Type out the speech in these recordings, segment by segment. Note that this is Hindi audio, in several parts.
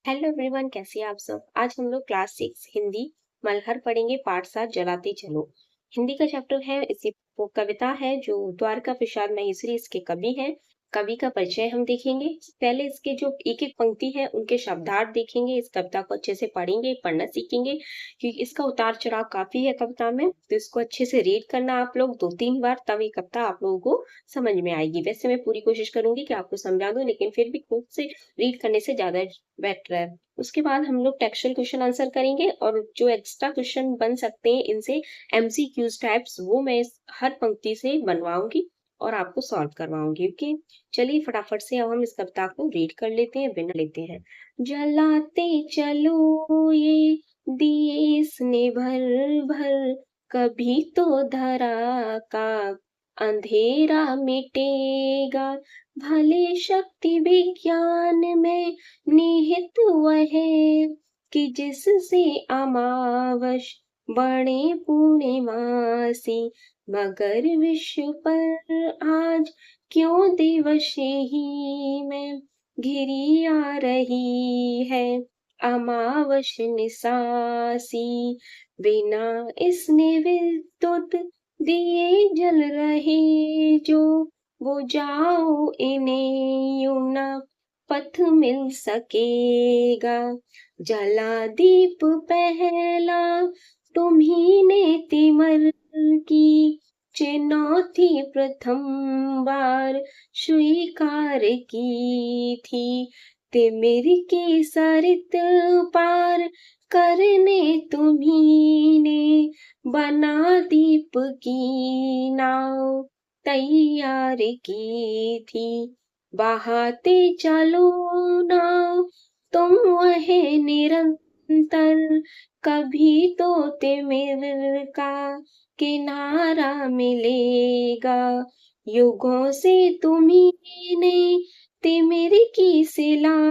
हेलो एवरीवन, कैसे हैं आप सब। आज हम लोग क्लास 6 हिंदी मल्हर पढ़ेंगे, पाठ 7 जलाते चलो। हिंदी का चैप्टर है, इसी वो कविता है जो द्वारका प्रसाद महेश्वरी इसके कवि हैं। कवि का परिचय हम देखेंगे। पहले इसके जो एक एक पंक्ति है उनके शब्दार्थ देखेंगे। इस कविता को अच्छे से पढ़ेंगे, पढ़ना सीखेंगे क्योंकि इसका उतार चढ़ाव काफी है कविता में। तो इसको अच्छे से रीड करना आप लोग 2-3 बार, तब ये कविता आप लोगों को समझ में आएगी। वैसे मैं पूरी कोशिश करूंगी कि आपको समझा दूं, लेकिन फिर भी खुद से रीड करने से ज्यादा बेटर है। उसके बाद हम लोग टेक्सचुअल क्वेश्चन आंसर करेंगे और जो एक्स्ट्रा क्वेश्चन बन सकते हैं इनसे एमसीक्यूज टाइप्स, वो मैं हर पंक्ति से बनवाऊंगी और आपको सॉल्व करवाऊंगी। ओके, चलिए फटाफट से अब हम इस कविता को रीड कर लेते हैं, बिना लेते हैं। जलाते चलो ये दिए इसने भर भर, कभी तो धरा का अंधेरा मिटेगा। भले शक्ति विज्ञान में निहित वह है कि जिससे अमावस बड़े पूर्णिमासी, मगर विश्व पर आज क्यों दिवस ही में घिरी आ रही है अमावस निसासी। बिना इसने विद्युत दिए जल रहे जो, वो जाओ इन्हें यूं ना पथ मिल सकेगा। जला दीप पहला तुम्ही ने तिमर की, चुनौती प्रथम बार स्वीकार की थी। तिमिर की सरित पार करने तुम्ही ने, बना दीप की नाव तैयार की थी। बहाते चलो नाव तुम वह निरंतर, कभी तो तिमिर का किनारा मिलेगा। युगों से तुम्ही ने तिमिर की सिला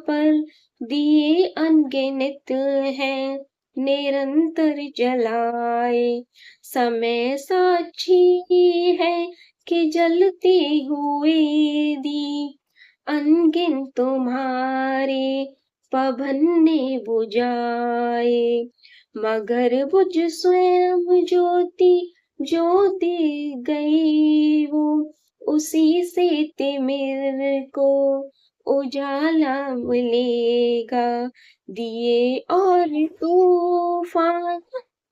पर दिए अनगिनत हैं निरंतर जलाए। समय साक्षी है कि जलते हुए दीप अनगिन तुम्हारे पवन ने बुझाए। मगर बुझ स्वयं ज्योति जो दे गई वो, उसी से तिमिर को उजाला मिलेगा। दिए और तूफान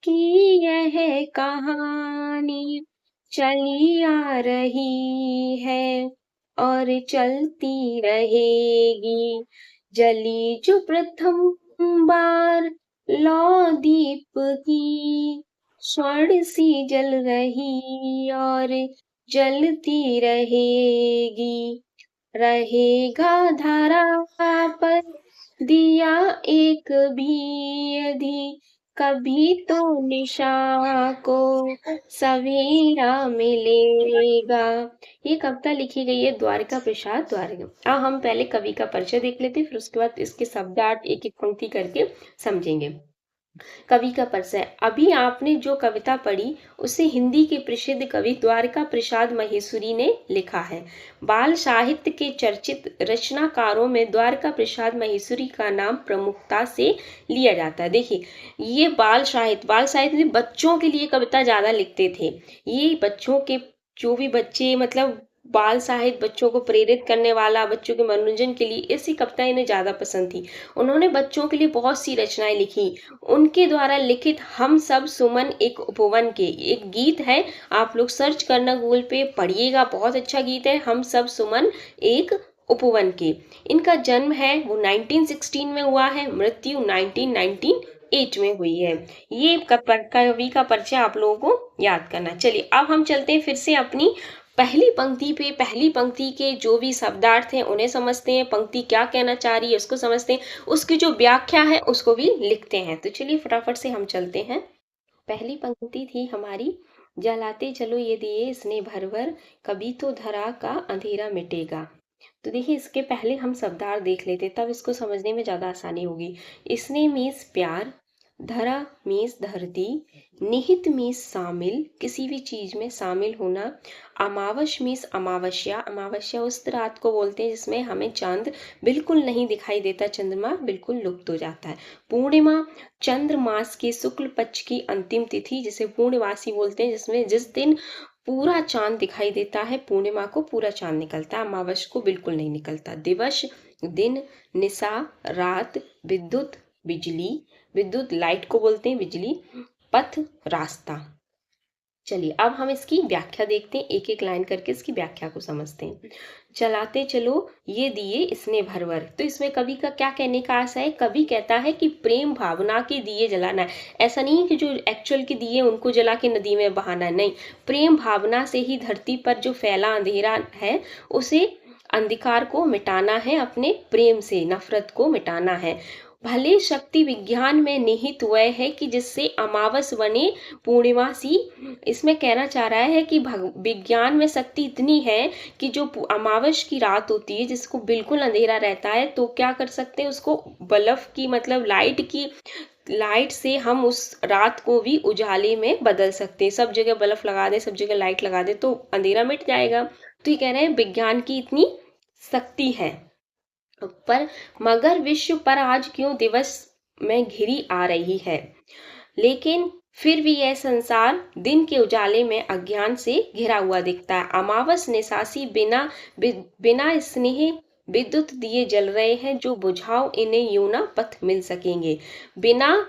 की यह कहानी चली आ रही है और चलती रहेगी। जली जो प्रथम बार लौ दीप की, स्वर्ण सी जल रही और जलती रहेगी। रहेगा धारा पर दिया एक भी यदि, कभी तो निशा को सवेरा मिलेगा। ये कविता लिखी गई है द्वारका प्रसाद द्वारा। हम पहले कवि का परिचय देख लेते, फिर उसके बाद इसके शब्दार्थ एक एक पंक्ति करके समझेंगे। कवि का परिचय। अभी आपने जो कविता पढ़ी उसे हिंदी के प्रसिद्ध कवि द्वारका प्रसाद महेश्वरी ने लिखा है। बाल साहित्य के चर्चित रचनाकारों में द्वारका प्रसाद महेश्वरी का नाम प्रमुखता से लिया जाता है। देखिए, ये बाल साहित्य में बच्चों के लिए कविता ज्यादा लिखते थे। ये बच्चों के, जो भी बच्चे मतलब बाल साहित्य, बच्चों को प्रेरित करने वाला, बच्चों के मनोरंजन के लिए ऐसी कविताएं इन्हें ज्यादा पसंद थी। उन्होंने बच्चों के लिए बहुत सी रचनाएं लिखी। उनके द्वारा लिखित हम सब सुमन एक उपवन के एक गीत है, आप लोग सर्च करना गूगल पे, पढ़िएगा, बहुत अच्छा गीत है, हम सब सुमन एक उपवन के। इनका जन्म है वो 1916 में हुआ है, मृत्यु 1998 में हुई है। ये कवि का परिचय आप लोगों को याद करना। चलिए अब हम चलते हैं फिर से अपनी पहली पंक्ति पे। पहली पंक्ति के जो भी शब्दार्थ हैं उन्हें समझते हैं, पंक्ति क्या कहना चाह रही है उसको समझते हैं, उसकी जो व्याख्या है उसको भी लिखते हैं। तो चलिए फटाफट से हम चलते हैं। पहली पंक्ति थी हमारी, जलाते चलो ये दिए इसने भर भर, कभी तो धरा का अंधेरा मिटेगा। तो देखिए, इसके पहले हम शब्दार्थ देख लेते, तब इसको समझने में ज्यादा आसानी होगी। इसने मीन्स प्यार, धरा मीन्स धरती, निहित मीन्स शामिल, किसी भी चीज में शामिल होना। अमावस मीन्स अमावस्या, अमावस्या उस रात को बोलते हैं जिसमें हमें चांद बिल्कुल नहीं दिखाई देता, चंद्रमा बिल्कुल लुप्त हो जाता है। पूर्णिमा चंद्र मास की शुक्ल पक्ष की अंतिम तिथि, जिसे पूर्णमासी बोलते हैं, जिसमें जिस दिन पूरा चांद दिखाई देता है, पूर्णिमा को पूरा चांद निकलता है, अमावस को बिल्कुल नहीं निकलता। दिवस दिन, निशा रात, विद्युत बिजली, विद्युत लाइट को बोलते हैं बिजली, पथ रास्ता। चलिए अब हम इसकी व्याख्या देखते हैं, एक एक लाइन करके इसकी व्याख्या को समझते हैं। चलाते चलो ये दिए इसने भर भर, तो इसमें कवि का क्या कहने का आशा है? कवि कहता है कि प्रेम भावना के दिए जलाना है। ऐसा नहीं है कि जो एक्चुअल के दिए उनको जला के नदी में बहाना है, नहीं, प्रेम भावना से ही धरती पर जो फैला अंधेरा है उसे, अंधकार को मिटाना है, अपने प्रेम से नफरत को मिटाना है। भले शक्ति विज्ञान में निहित वह है कि जिससे अमावस बने पूर्णिमा सी। इसमें कहना चाह रहा है कि विज्ञान में शक्ति इतनी है कि जो अमावस की रात होती है जिसको बिल्कुल अंधेरा रहता है, तो क्या कर सकते हैं, उसको बल्ब की मतलब लाइट से हम उस रात को भी उजाले में बदल सकते हैं। सब जगह बल्ब लगा दे, सब जगह लाइट लगा दे तो अंधेरा मिट जाएगा। तो ये कह रहे हैं विज्ञान की इतनी शक्ति है। पर मगर विश्व पर आज क्यों दिवस में घिरी आ रही है, लेकिन फिर भी यह संसार दिन के उजाले में अज्ञान से घिरा हुआ दिखता है। अमावस निशासी बिना स्नेह विद्युत दिए जल रहे हैं, जो बुझाओ इन्हें यूं ना पथ मिल सकेंगे। बिना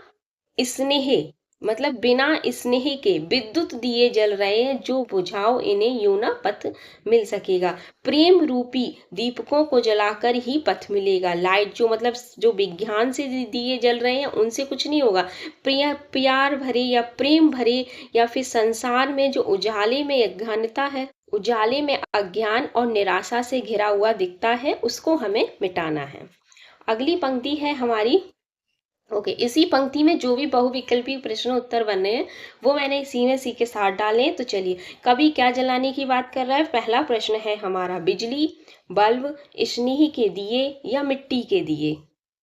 स्नेह मतलब बिना स्नेह के विद्युत दिए जल रहे हैं, जो बुझाओ इन्हें यूं ना पथ मिल सकेगा। प्रेम रूपी दीपकों को जलाकर ही पथ मिलेगा। लाइट जो मतलब जो विज्ञान से दिए जल रहे हैं उनसे कुछ नहीं होगा। प्यार भरे या प्रेम भरे या फिर संसार में जो उजाले में अज्ञानता है, उजाले में अज्ञान और निराशा से घिरा हुआ दिखता है, उसको हमें मिटाना है। अगली पंक्ति है हमारी ओके इसी पंक्ति में जो भी बहुविकल्पी प्रश्न उत्तर बने हैं वो मैंने इसी में सी के साथ डाले हैं। तो चलिए कवि क्या जलाने की बात कर रहा है? पहला प्रश्न है हमारा, बिजली, बल्ब, स्नेह के दिए या मिट्टी के दिए?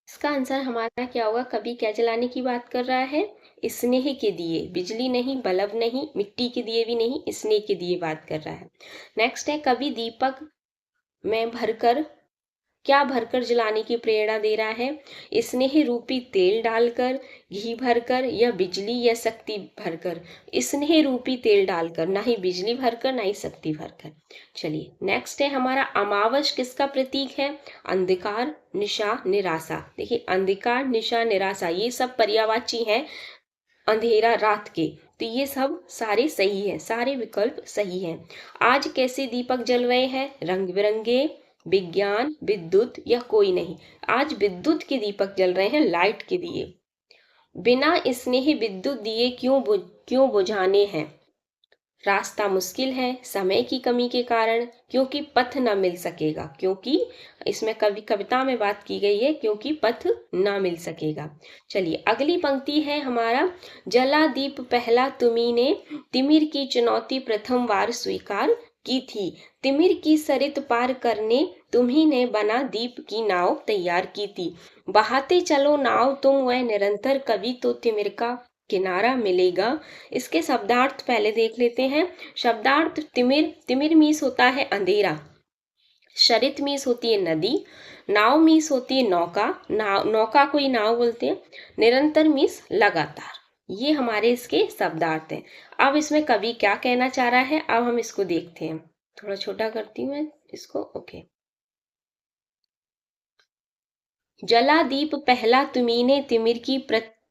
इसका आंसर हमारा क्या होगा? कवि क्या जलाने की बात कर रहा है? स्नेह के दिए, बिजली नहीं, बल्ब नहीं, मिट्टी के दिए भी नहीं, स्नेह के दिए बात कर रहा है। नेक्स्ट है, कवि दीपक में भरकर क्या भरकर जलाने की प्रेरणा दे रहा है? स्नेह रूपी तेल डालकर, घी भरकर या बिजली या शक्ति भरकर? स्नेह रूपी तेल डालकर, ना ही बिजली भरकर ना ही शक्ति भरकर। चलिए नेक्स्ट है हमारा, अमावस किसका प्रतीक है? अंधकार, निशा, निराशा। देखिए अंधकार, निशा, निराशा ये सब पर्यायवाची हैं अंधेरा, रात के, तो ये सब सारे सही है, सारे विकल्प सही हैं। आज कैसे दीपक जल रहे हैं? रंग बिरंगे, विज्ञान, विद्युत या कोई नहीं? आज विद्युत के दीपक जल रहे हैं, लाइट के दिए। बिना स्नेह विद्युत दिए क्यों बुझाने हैं? रास्ता मुश्किल है, समय की कमी के कारण, क्योंकि पथ न मिल सकेगा, क्योंकि इसमें कविता में बात की गई है क्योंकि पथ ना मिल सकेगा। चलिए अगली पंक्ति है हमारा, जला दीप पहला तुम्ही ने, तिमिर की चुनौती प्रथम बार स्वीकार की थी। तिमिर की सरित पार करने तुम्ही ने बना दीप की नाव तैयार की थी। बहाते चलो नाव तुम वह निरंतर, कभी तो तिमिर का किनारा मिलेगा। इसके शब्दार्थ पहले देख लेते हैं। शब्दार्थ, तिमिर मीस होता है अंधेरा, शरित मीस होती है नदी, नाव मीस होती है नौका, नौका को ही नाव बोलते हैं, निरंतर मीस लगातार। ये हमारे इसके शब्दार्थ हैं। अब इसमें कवि क्या कहना चाह रहा है, अब हम इसको देखते हैं। थोड़ा छोटा करती हूँ मैं इसको, ओके। जला दीप पहला तुम्ही ने, तिमिर की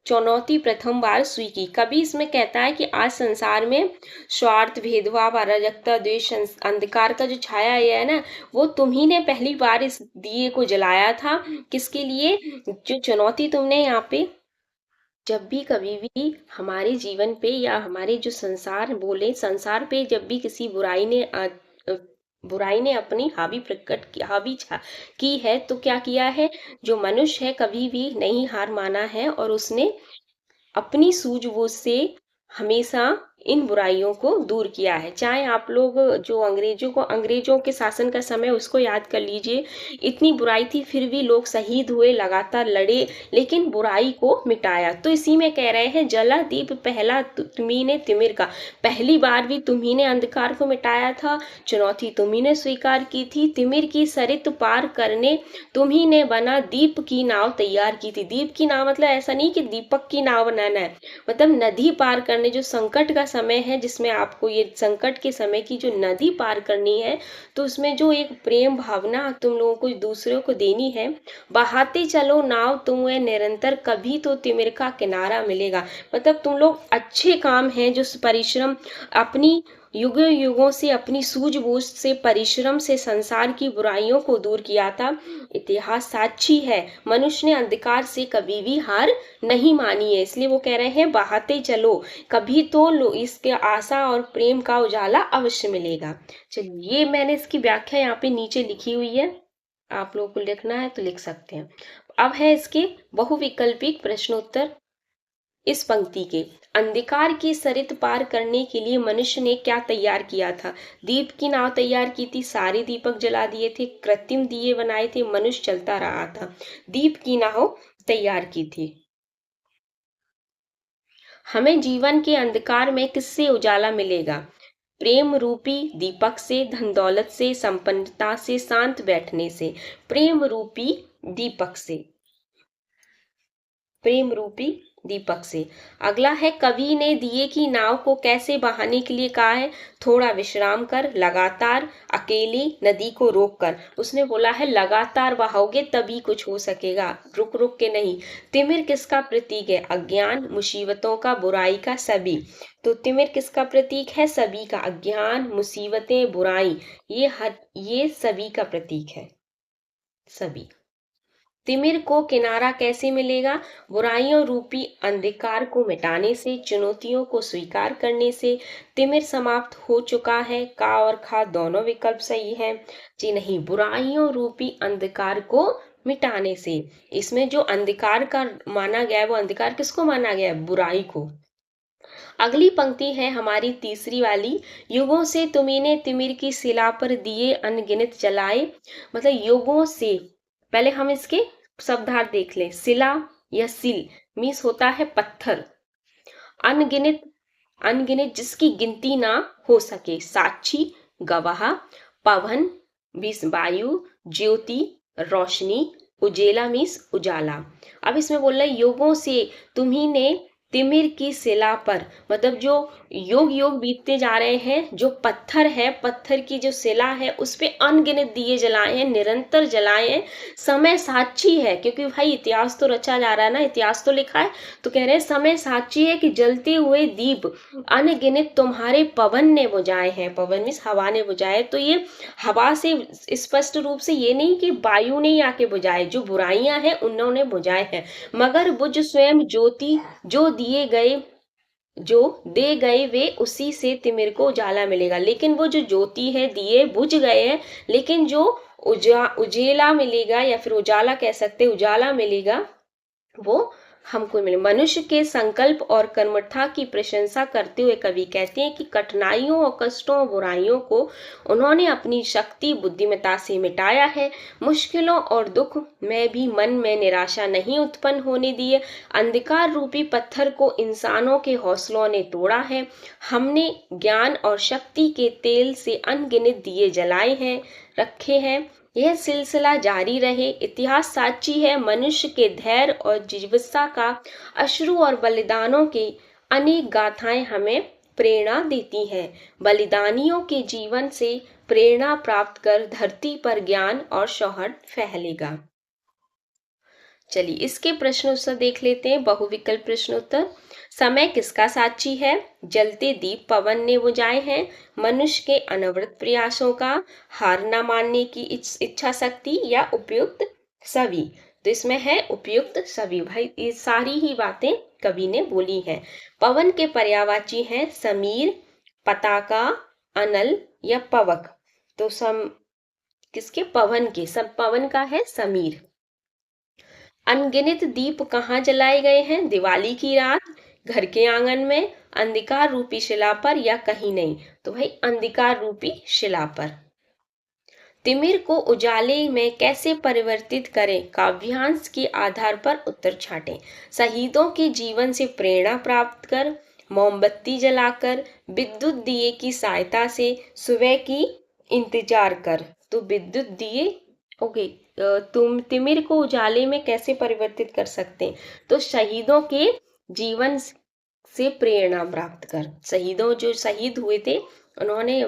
चुनौती प्रथम बार स्वीकी। कभी इसमें कहता है कि आज संसार में स्वार्थ, भेदभाव, अराजकता, द्वेष, अंधकार का जो छाया है ना, वो तुम्ही ने पहली बार इस दिए को जलाया था। किसके लिए? जो चुनौती तुमने यहाँ पे, जब भी कभी भी हमारे जीवन पे या हमारे जो संसार पे जब भी किसी बुराई ने अपनी हावी की है, तो क्या किया है? जो मनुष्य है कभी भी नहीं हार माना है और उसने अपनी सूझबूझ से हमेशा इन बुराइयों को दूर किया है। चाहे आप लोग जो अंग्रेजों के शासन का समय उसको याद कर लीजिए, इतनी बुराई थी फिर भी लोग शहीद हुए, लगातार लड़े, लेकिन बुराई को मिटाया। तो इसी में कह रहे हैं जला दीप पहला तुम्ही ने तिमिर का, पहली बार भी तुम्ही ने अंधकार को मिटाया था, चुनौती तुम्ही ने स्वीकार की थी, तिमिर की सरित पार करने तुम्ही ने बना दीप की नाव तैयार की थी। दीप की नाव मतलब ऐसा नहीं कि दीपक की नाव बनाना है, मतलब नदी पार करने, जो संकट का समय है जिसमें आपको ये संकट के समय की जो नदी पार करनी है, तो उसमें जो एक प्रेम भावना तुम लोगों को दूसरों को देनी है, बहाते चलो नाव तुम्हें निरंतर, कभी तो तिमिर का किनारा मिलेगा। मतलब तुम लोग अच्छे काम हैं जो परिश्रम अपनी युगों युगों से अपनी सूझबूझ से परिश्रम से संसार की बुराइयों को दूर किया था। इतिहास साक्षी है, मनुष्य ने अंधकार से कभी भी हार नहीं मानी है, इसलिए वो कह रहे हैं बहाते चलो, कभी तो इसके आशा और प्रेम का उजाला अवश्य मिलेगा। चलिए, ये मैंने इसकी व्याख्या यहाँ पे नीचे लिखी हुई है, आप लोगों को लिखना है तो लिख सकते हैं। अब है इसके बहुविकल्पिक प्रश्नोत्तर। इस पंक्ति के अंधकार की सरित पार करने के लिए मनुष्य ने क्या तैयार किया था? दीप की नाव तैयार की थी, सारे दीपक जला दिए थे, कृत्रिम दिए बनाए थे, मनुष्य चलता रहा था। दीप की नाव तैयार की थी। हमें जीवन के अंधकार में किससे उजाला मिलेगा? प्रेम रूपी दीपक से, धन दौलत से, संपन्नता से, शांत बैठने से। प्रेम रूपी दीपक से, प्रेम रूपी दीपक से। अगला है कवि ने दिए की नाव को कैसे बहाने के लिए कहा है? थोड़ा विश्राम कर, लगातार, अकेली, नदी को रोक कर। उसने बोला है लगातार बहाओगे तभी कुछ हो सकेगा, रुक रुक के नहीं। तिमिर किसका प्रतीक है? अज्ञान, मुसीबतों का, बुराई का, सभी। तो तिमिर किसका प्रतीक है? सभी का, अज्ञान, मुसीबतें, बुराई, ये सभी का प्रतीक है, सभी। तिमिर को किनारा कैसे मिलेगा? बुराइयों रूपी अंधकार को मिटाने से, चुनौतियों को स्वीकार करने से। तिमिर समाप्त हो चुका है, का और खा दोनों विकल्प सही हैं। जी नहीं, बुराइयों रूपी अंधकार को मिटाने से। इसमें जो अंधकार का माना गया है, वो अंधकार किसको माना गया है? बुराई को। अगली पंक्ति है हमारी तीसरी वाली, युगों से तुम्ही तिमिर की शिला पर दिए अनगिनत जलाए। मतलब युगों से, पहले हम इसके शब्दार्थ देख लें। शिला या सिल मीन्स होता है पत्थर, अनगिनत, अनगिनत जिसकी गिनती ना हो सके, साक्षी, गवाह, पवन मीन्स वायु, ज्योति रोशनी, उजेला मीन्स उजाला। अब इसमें बोल रहे युगों से तुम्ही ने तिमिर की शिला पर, मतलब जो युग युग बीतते जा रहे हैं, जो पत्थर है, पत्थर की जो शिला है उस पे अनगिनत दिए जलाए हैं, निरंतर जलाए हैं। समय साक्षी है, क्योंकि भाई इतिहास तो रचा जा रहा है ना, इतिहास तो लिखा है, तो कह रहे हैं समय साक्षी है कि जलते हुए दीप अनगिनत तुम्हारे पवन ने बुझाए हैं। पवन मीन्स हवा ने बुझाए, तो ये हवा से स्पष्ट रूप से ये नहीं कि वायु ने आके बुझाए, जो बुराइयां हैं उन्होंने बुझाए हैं। मगर बुझ स्वयं ज्योति जो दिए गए, जो दे गए वे, उसी से तिमिर को उजाला मिलेगा। लेकिन वो जो ज्योति है, दिए बुझ गए हैं, लेकिन जो उजेला मिलेगा, या फिर उजाला कह सकते, उजाला मिलेगा, वो हमको मिले। मनुष्य के संकल्प और कर्मठता की प्रशंसा करते हुए कवि कहते हैं कि कठिनाइयों और कष्टों और बुराइयों को उन्होंने अपनी शक्ति बुद्धिमत्ता से मिटाया है। मुश्किलों और दुख में भी मन में निराशा नहीं उत्पन्न होने दिए। अंधकार रूपी पत्थर को इंसानों के हौसलों ने तोड़ा है। हमने ज्ञान और शक्ति के तेल से अनगिनत दिए जलाए हैं, रखे हैं। यह सिलसिला जारी रहे। इतिहास साक्षी है, मनुष्य के धैर्य और जिज्ञासा का, अश्रु और बलिदानों के अनेक गाथाएं हमें प्रेरणा देती हैं। बलिदानियों के जीवन से प्रेरणा प्राप्त कर धरती पर ज्ञान और सौहार्द फैलेगा। चलिए इसके प्रश्नोत्तर देख लेते हैं, बहुविकल्प प्रश्नोत्तर। समय किसका साक्षी है? जलते दीप पवन ने बुझाए हैं। मनुष्य के अनवरत प्रयासों का, हार न मानने की इच्छा शक्ति, या उपयुक्त सभी। तो इसमें है उपयुक्त सभी। भाई ये सारी ही बातें कवि ने बोली हैं। पवन के पर्यायवाची हैं समीर, पताका, अनल या पवक। तो किसके? पवन के। सब पवन का है समीर। अनगिनत दीप कहाँ जलाए गए हैं? दिवाली की रात, घर के आंगन में, अंधकार रूपी शिला पर या कहीं नहीं? तो भाई अंधकार रूपी शिला पर। तिमिर को उजाले में कैसे परिवर्तित करें? काव्यांश के आधार पर उत्तर छाटें। शहीदों के जीवन से प्रेरणा प्राप्त कर, मोमबत्ती जलाकर, विद्युत दिए की सहायता से, सुबह की इंतजार कर। तो विद्युत दिए, ओके। तुम तिमिर को उजाले में कैसे परिवर्तित कर सकते हैं? तो शहीदों के जीवन से प्रेरणा प्राप्त कर। शहीदों जो शहीद हुए थे उन्होंने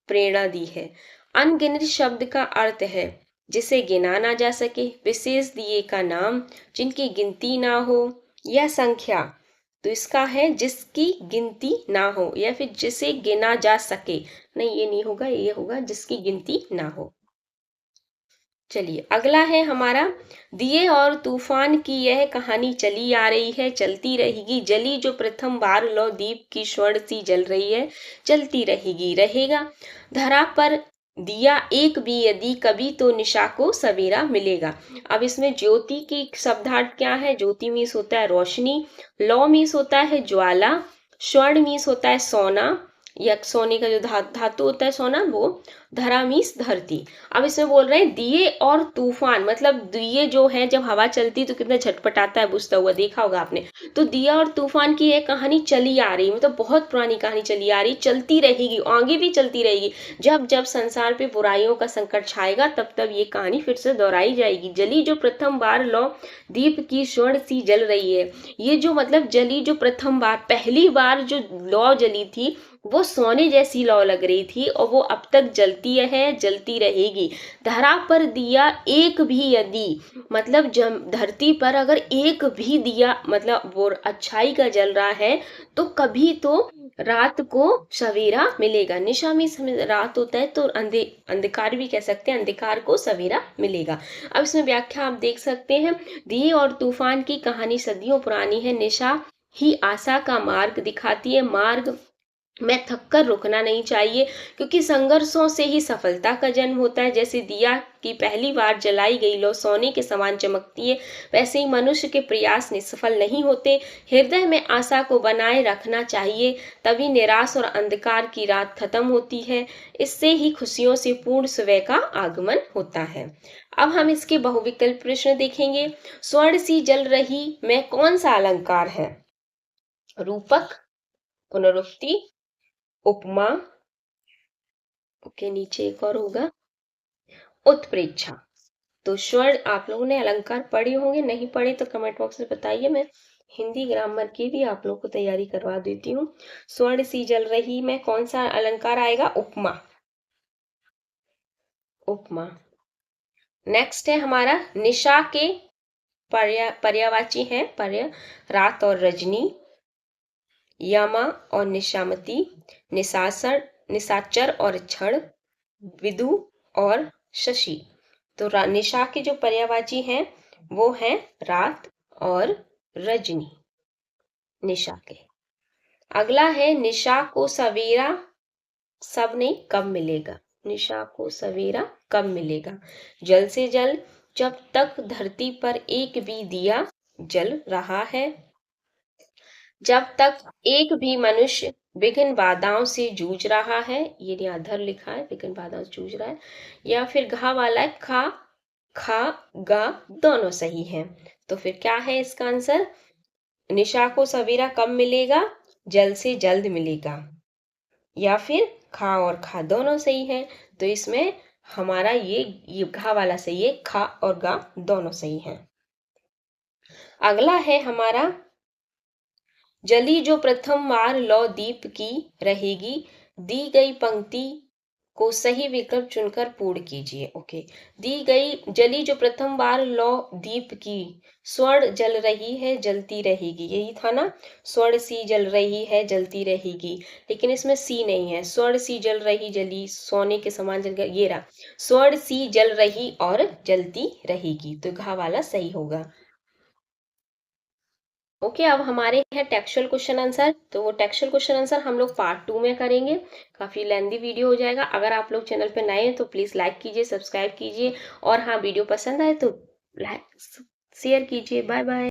प्रेरणा दी है। अनगिनत शब्द का अर्थ है जिसे गिना ना जा सके, विशेष दिए का नाम जिनकी गिनती ना हो, या संख्या। तो इसका है जिसकी गिनती ना हो, या फिर जिसे गिना जा सके। नहीं, ये नहीं होगा, ये होगा जिसकी गिनती ना हो। चलिए अगला है हमारा, दिए और तूफान की यह कहानी चली आ रही है, चलती रहेगी, जली जो प्रथम बार लो दीप की स्वर्ण सी जल रही है, चलती रहेगी, रहेगा। धरा पर दिया एक भी यदि, कभी तो निशा को सवेरा मिलेगा। अब इसमें ज्योति की शब्दार्थ क्या है? ज्योति मीन्स होता है रोशनी, लौ मीन्स होता है ज्वाला, स्वर्ण मीन्स होता है सोना, या सोने का जो धातु होता है सोना, वो। धरा मीन्स धरती। अब इसमें बोल रहे हैं दिए और तूफान, मतलब दिए जो है जब हवा चलती तो कितना झटपटाता है बुझता हुआ, देखा होगा आपने। तो दिया और तूफान की यह कहानी चली आ रही, मतलब बहुत पुरानी कहानी चली आ रही, चलती रहेगी, आगे भी चलती रहेगी। जब जब संसार पे बुराइयों का संकट छाएगा तब तब ये कहानी फिर से दोहराई जाएगी। जली जो प्रथम बार लौ दीप की स्वर्ण सी जल रही है। ये जो मतलब जली जो प्रथम बार, पहली बार जो लौ जली थी वो सोने जैसी लौ लग रही थी, और वो अब तक जलती है, जलती रहेगी। धरा पर दिया एक भी यदि, मतलब धरती पर अगर एक भी दिया मतलब वो अच्छाई का जल रहा है तो कभी तो रात को सवेरा मिलेगा। निशा में रात होता है तो अंधकार भी कह सकते हैं, अंधकार को सवेरा मिलेगा। अब इसमें व्याख्या आप देख सकते हैं, दिए और तूफान की कहानी सदियों पुरानी है, निशा ही आशा का मार्ग दिखाती है, मार्ग में थककर रुकना नहीं चाहिए, क्योंकि संघर्षों से ही सफलता का जन्म होता है। जैसे दिया की पहली बार जलाई गई लौ सोने के समान चमकती है, वैसे ही मनुष्य के प्रयास निष्फल नहीं होते। हृदय में आशा को बनाए रखना चाहिए, तभी निराश और अंधकार की रात खत्म होती है। इससे ही खुशियों से पूर्ण सुबह का आगमन होता है। अब हम इसके बहुविकल्प प्रश्न देखेंगे। स्वर्ण सी जल रही में कौन सा अलंकार है? रूपक, पुनरुक्ति, उपमा, ओके, नीचे एक और होगा उत्प्रेक्षा। तो स्वर्ण आप लोगों ने अलंकार पढ़े होंगे, नहीं पढ़े तो कमेंट बॉक्स में बताइए, मैं हिंदी ग्रामर की भी आप लोगों को तैयारी करवा देती हूँ। स्वर्ण सी जल रही में कौन सा अलंकार आएगा? उपमा, उपमा। नेक्स्ट है हमारा, निशा के पर्यायवाची है, रात और रजनी, यमा और निशामती, निशाचर और क्षण, विदु और शशि। तो निशा के जो पर्यायवाची हैं वो हैं रात और रजनी, निशा के। अगला है, निशा को सवेरा सब नहीं कब मिलेगा? निशा को सवेरा कब मिलेगा? जल से जल, जब तक धरती पर एक भी दिया जल रहा है, जब तक एक भी मनुष्य विघ्न बाधाओं से जूझ रहा है, ये अधर लिखा है, विघ्न बाधाओं से जूझ रहा है, या फिर घा वाला है, खा खा गा दोनों सही हैं। तो फिर क्या है इसका आंसर? निशा को सवेरा कब मिलेगा? जल्द से जल्द मिलेगा, या फिर खा और खा दोनों सही है। तो इसमें हमारा ये घा वाला सही है, खा और गा दोनों सही है। अगला है हमारा, जली जो प्रथम बार लौ दीप की रहेगी, दी गई पंक्ति को सही विकल्प चुनकर पूर्ण कीजिए। ओके, दी गई, जली जो प्रथम बार लौ दीप की, स्वर्ण जल रही है जलती रहेगी, यही था ना, स्वर्ण सी जल रही है जलती रहेगी, लेकिन इसमें सी नहीं है। स्वर्ण सी जल रही, जली सोने के समान जल गया, ये रहा, स्वर्ण सी जल रही और जलती रहेगी, तो घा वाला सही होगा। ओके, अब हमारे हैं टेक्सचुअल क्वेश्चन आंसर। तो वो टेक्सचुअल क्वेश्चन आंसर हम लोग पार्ट 2 में करेंगे, काफी लेंदी वीडियो हो जाएगा। अगर आप लोग चैनल पे नए हैं तो प्लीज लाइक कीजिए, सब्सक्राइब कीजिए, और हाँ वीडियो पसंद आए तो लाइक शेयर कीजिए। Bye bye.